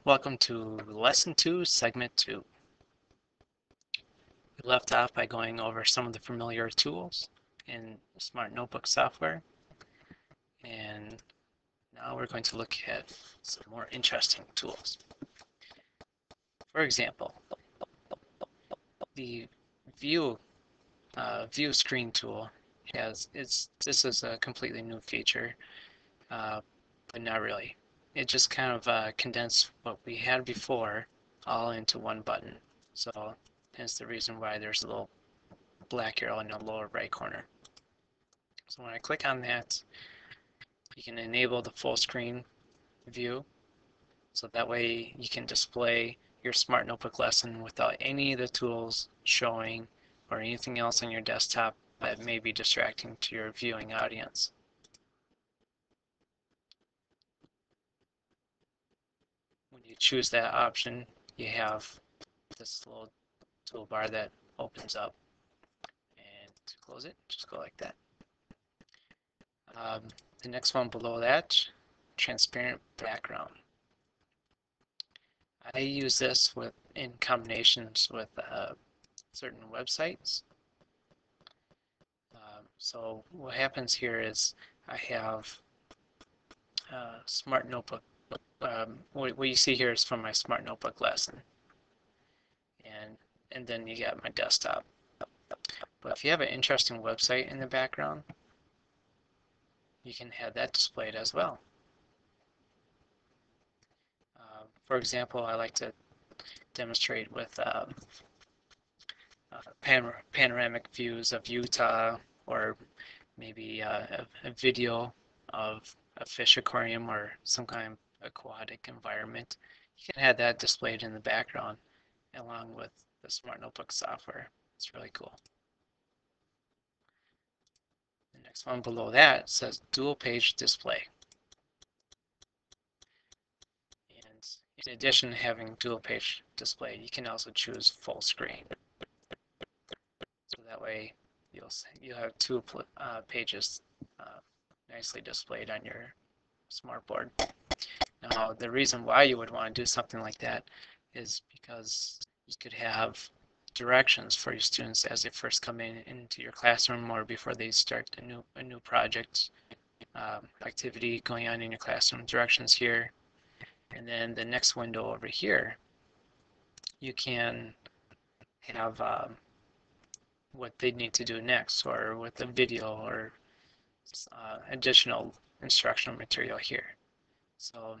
Welcome to Lesson 2, Segment 2. We left off by going over some of the familiar tools in Smart Notebook software, and now we're going to look at some more interesting tools. For example, the View Screen tool this is a completely new feature, but not really. It just kind of condensed what we had before all into one button. So hence the reason why there's a little black arrow in the lower right corner. So when I click on that, you can enable the full screen view. So that way you can display your Smart Notebook lesson without any of the tools showing or anything else on your desktop that may be distracting to your viewing audience. When you choose that option, you have this little toolbar that opens up, and to close it, just go like that. The next one below that, transparent background. I use this in combinations with certain websites. So what happens here is I have Smart Notebook. What you see here is from my Smart Notebook lesson, and then you got my desktop. But if you have an interesting website in the background, you can have that displayed as well. For example, I like to demonstrate with panoramic views of Utah, or maybe a video of a fish aquarium or some kind of aquatic environment. You can have that displayed in the background along with the Smart Notebook software. It's really cool. The next one below that says dual page display. And in addition to having dual page display, you can also choose full screen. So that way you'll have two pages nicely displayed on your smartboard. Now, the reason why you would want to do something like that is because you could have directions for your students as they first come into your classroom, or before they start a new project activity going on in your classroom. Directions here, and then the next window over here, you can have what they need to do next, or with a video or additional instructional material here. So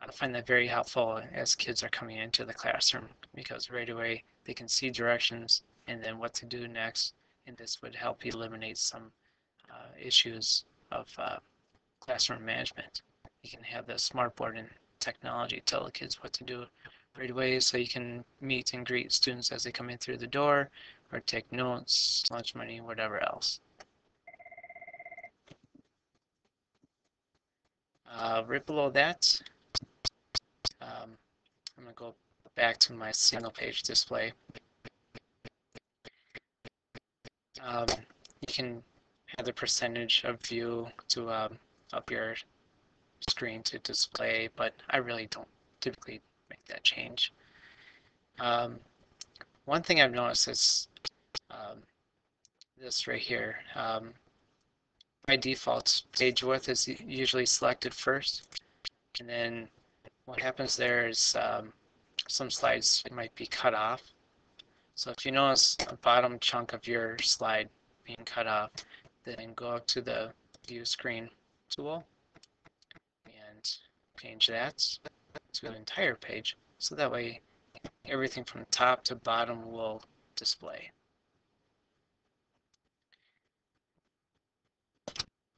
I find that very helpful as kids are coming into the classroom, because right away they can see directions and then what to do next, and this would help eliminate some issues of classroom management. You can have the smartboard and technology tell the kids what to do right away, so you can meet and greet students as they come in through the door, or take notes, lunch money, whatever else. Right below that, I'm going to go back to my single page display. You can have the percentage of view to up your screen to display, but I really don't typically make that change. One thing I've noticed is this right here. By default, page width is usually selected first, and then what happens there is some slides might be cut off. So if you notice a bottom chunk of your slide being cut off, then go up to the view screen tool and change that to an entire page, so that way everything from top to bottom will display.